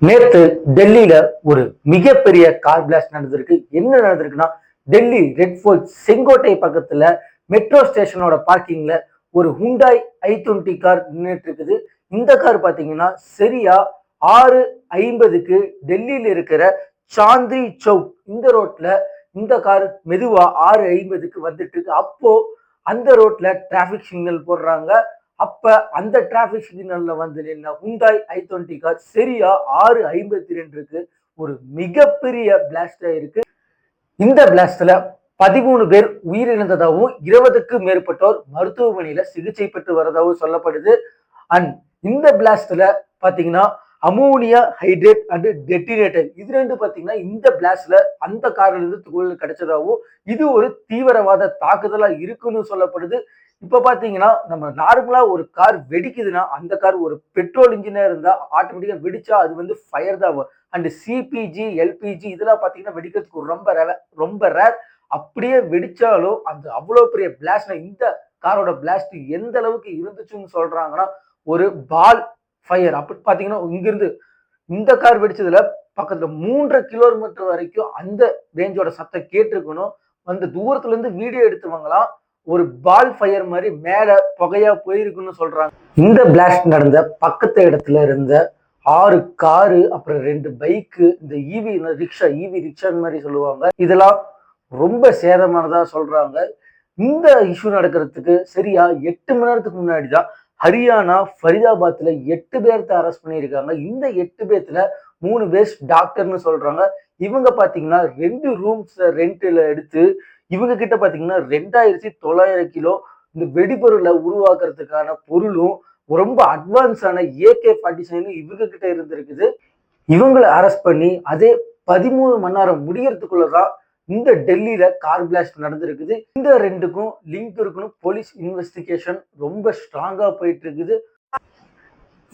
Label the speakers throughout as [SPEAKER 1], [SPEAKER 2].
[SPEAKER 1] நேத்து டெல்லியில ஒரு மிகப்பெரிய கார் பிளாஸ்ட் நடந்திருக்கு. என்ன நடந்திருக்குன்னா, டெல்லி ரெட் ஃபோர்ட் செங்கோட்டை பக்கத்துல மெட்ரோ ஸ்டேஷனோட பார்க்கிங்ல ஒரு ஹுண்டாய் i20 கார் நின்றுட்டு இருக்குது. இந்த கார் பாத்தீங்கன்னா சரியா 6:50க்கு டெல்லியில இருக்கிற சாந்தினி சௌக் இந்த ரோட்ல இந்த கார் மெதுவா 6:50க்கு வந்துட்டு இருக்கு. அப்போ அந்த ரோட்ல டிராபிக் சிக்னல் போடுறாங்க. அப்ப அந்த டிராபிக் சிக்னல்ல வந்து நின்ன ஹுண்டாய் i20 கார் சரியா 6:52க்கு ஒரு மிகப்பெரிய பிளாஸ்ட் ஆயிருக்கு. இந்த பிளாஸ்ட்ல 13 பேர் உயிரிழந்ததாகவும் 20க்கும் மேற்பட்டோர் மருத்துவமனையில சிகிச்சை பெற்று வரதாகவும் சொல்லப்படுது. அண்ட் இந்த பிளாஸ்ட்ல பாத்தீங்கன்னா அமோனியா ஹைட்ரேட் அண்ட் டெட்டினேட்டர் இது ரெண்டு பாத்தீங்கன்னா இந்த பிளாஸ்ட்ல அந்த கார்ல இருந்து துகள் கிடைச்சதாகவும் இது ஒரு தீவிரவாத தாக்குதலா இருக்குன்னு சொல்லப்படுது. இப்ப பாத்தீங்கன்னா நம்ம நார்மலா ஒரு கார் வெடிக்குதுன்னா அந்த கார் ஒரு பெட்ரோல் இன்ஜினா இருந்தா ஆட்டோமேட்டிக்கா வெடிச்சா அது வந்து ஃபயர் தான் ஆகும். அண்ட் சிபிஜி எல்பிஜி இதெல்லாம் பாத்தீங்கன்னா வெடிக்கிறதுக்கு ரொம்ப ரேர். அப்படியே வெடிச்சாலும் அந்த அவ்வளவு பெரிய பிளாஸ்ட் இந்த காரோட பிளாஸ்ட் எந்த அளவுக்கு இருந்துச்சுன்னு சொல்றாங்கன்னா ஒரு பால் ஃபயர். அப்படி பாத்தீங்கன்னா இங்கிருந்து இந்த கார் வெடிச்சதுல பக்கத்துல 3.5 கிலோமீட்டர் வரைக்கும் அந்த ரேஞ்சோட சத்தம் கேட்டிருக்கணும். அந்த தூரத்துல இருந்து வீடியோ எடுத்தவங்களாம் ஒரு பால் ஃபயர் மாதிரி மேல புகையா போயிருக்குன்னு சொல்றாங்க. இந்த பிளாஸ்ட் நடந்த பக்கத்து இடத்துல இருந்த 6 காரு அப்புறம் 2 பைக்கு இந்த ஈவி ரிக்ஷா மாதிரி சொல்லுவாங்க இதெல்லாம் ரொம்ப சேதமானதா சொல்றாங்க. இந்த இஷ்யூ நடக்கிறதுக்கு சரியா 8 மணி நேரத்துக்கு முன்னாடி தான் ஹரியானா ஃபரிதாபாத்ல 8 பேர்த்த அரெஸ்ட் பண்ணியிருக்காங்க. இந்த 8 பேர்த்துல 3 பேர் டாக்டர்னு சொல்றாங்க. இவங்க பாத்தீங்கன்னா 2 ரூம்ஸ் ரெண்ட்ல எடுத்து இவங்க கிட்ட பாத்தீங்கன்னா 2900 கிலோ இந்த வெடிபொருளை உருவாக்குறதுக்கான பொருளும் ரொம்ப அட்வான்ஸான AK-47 இவங்க கிட்ட இருந்திருக்குது. இவங்களை அரெஸ்ட் பண்ணி அதே 13 மணி நேரம் முடியறதுக்குள்ளதான் இந்த டெல்லியில கார் பிளாஸ்ட் நடந்திருக்குது. இந்த ரெண்டுக்கும் லிங்க் இருக்குன்னு போலீஸ் இன்வெஸ்டிகேஷன் ரொம்ப ஸ்ட்ராங்கா போயிட்டு இருக்குது.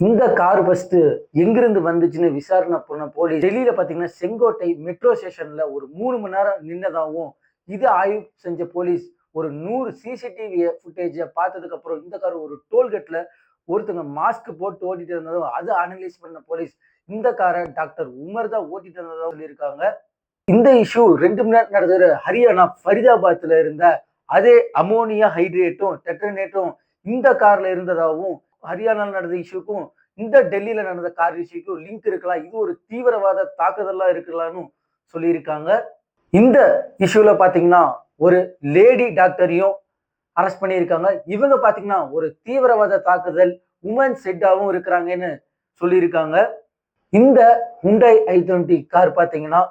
[SPEAKER 1] இந்த கார் ஃபர்ஸ்ட் எங்கிருந்து வந்துச்சுன்னு விசாரணை பண்ண போலீஸ் டெல்லியில பாத்தீங்கன்னா செங்கோட்டை மெட்ரோ ஸ்டேஷன்ல ஒரு 3 மணி நேரம் நின்னதாகவும் இது ஆய்வு செஞ்ச போலீஸ் ஒரு 100 சிசிடிவி ஃபுட்டேஜ பார்த்ததுக்கு அப்புறம் இந்த கார் ஒரு டோல்கேட்ல ஒருத்தங்க மாஸ்க் போட்டு ஓட்டிட்டு இருந்ததும் அதை அனலைஸ் பண்ண போலீஸ் இந்த காரை டாக்டர் உமர் தான் ஓட்டிட்டு இருந்ததா சொல்லியிருக்காங்க. இந்த இஷ்யூ 2 மணி நேரம் நடந்தது ஹரியானா ஃபரிதாபாத்ல இருந்த அதே அமோனியா ஹைட்ரேட்டும் டெட்ரனேட்டும் இந்த கார்ல இருந்ததாகவும் ஹரியானால நடந்த இஷ்யூக்கும் இந்த டெல்லியில நடந்த கார் இஷ்யூக்கும் லிங்க் இருக்கலாம். இது ஒரு தீவிரவாத தாக்குதலா இருக்கலாம்னு சொல்லியிருக்காங்க. இந்த இஷ்யூல பாத்தீங்கன்னா ஒரு லேடி டாக்டரையும் அரெஸ்ட் பண்ணியிருக்காங்க. இவங்க பாத்தீங்கன்னா ஒரு தீவிரவாத தாக்குதல் உமன் செட்டாவும் இருக்கிறாங்கன்னு சொல்லியிருக்காங்க. இந்த ஹுண்டாய் i20 கார் பாத்தீங்கன்னா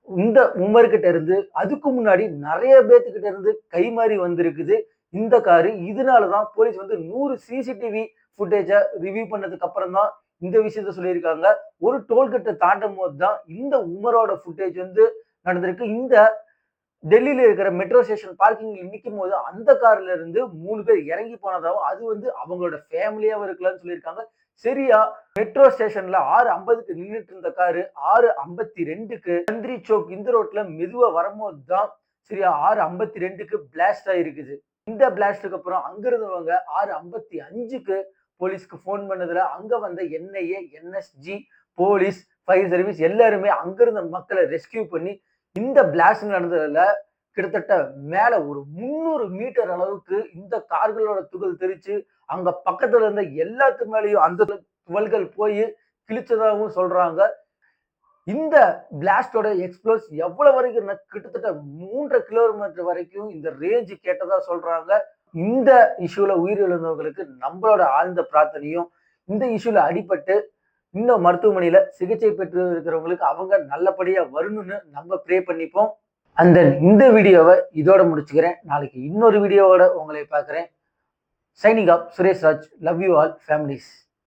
[SPEAKER 1] இந்த உமர்கிட்ட இருந்து அதுக்கு முன்னாடி நிறைய பேர்த்துக்கிட்ட இருந்து கைமாறி வந்திருக்குது இந்த காரு. இதனாலதான் போலீஸ் வந்து 100 சிசிடிவி ஃபுட்டேஜ ரிவ்யூ பண்ணதுக்கு அப்புறம் தான் இந்த விஷயத்த சொல்லியிருக்காங்க. ஒரு டோல்கேட்டை தாண்டும் போது தான் இந்த உமரோட ஃபுட்டேஜ் வந்து நடந்திருக்கு. இந்த டெல்லியில இருக்கிற மெட்ரோ ஸ்டேஷன் பார்க்கிங்ல நிற்கும் போது அந்த கார்ல இருந்து 3 பேர் இறங்கி போனதாகவும் அது வந்து அவங்களோட ஃபேமிலியாவும் இருக்கலாம்னு சொல்லியிருக்காங்க. சரியா மெட்ரோ ஸ்டேஷன்ல 6:50க்கு நின்றுட்டு இருந்த காரு 6:52க்கு சந்திரி சௌக் இந்த ரோட்ல மெதுவா வரும்போது தான் சரியா 6:52க்கு பிளாஸ்ட் ஆயிருக்குது. இந்த பிளாஸ்டுக்கு அப்புறம் அங்க இருந்தவங்க 6:55க்கு போலீஸ்க்கு போன் பண்ணதுல அங்க வந்த NIA NSG police fire service எல்லாருமே அங்க இருந்த மக்களை ரெஸ்கியூ பண்ணி இந்த பிளாஸ்ட் நடந்ததுல கிட்டத்தட்ட மேல ஒரு 300 மீட்டர் அளவுக்கு இந்த கார்களோட துகள் தெரிச்சு அங்க பக்கத்துல இருந்த எல்லாத்து மேலேயும் அந்த துகள்கள் போய் கிழிச்சதாகவும் சொல்றாங்க. இந்த பிளாஸ்டோட எக்ஸ்ப்ளோஸ் எவ்வளவு வரைக்கும் கிட்டத்தட்ட 3.5 கிலோமீட்டர் வரைக்கும் இந்த ரேஞ்ச் கேட்டதா சொல்றாங்க. இந்த இஷ்யூல உயிரிழந்தவங்களுக்கு நம்மளோட ஆழ்ந்த பிரார்த்தனையும் இந்த இஷ்யூல அடிபட்டு இன்னும் மருத்துவமனையில சிகிச்சை பெற்று இருக்கிறவங்களுக்கு அவங்க நல்லபடியா வரணும்னு நம்ம ப்ரே பண்ணிப்போம். அந்த இந்த வீடியோவை இதோட முடிச்சுக்கிறேன். நாளைக்கு இன்னொரு வீடியோவோட உங்களை பார்க்கிறேன். Signing off Suresh Raj. Love you all families.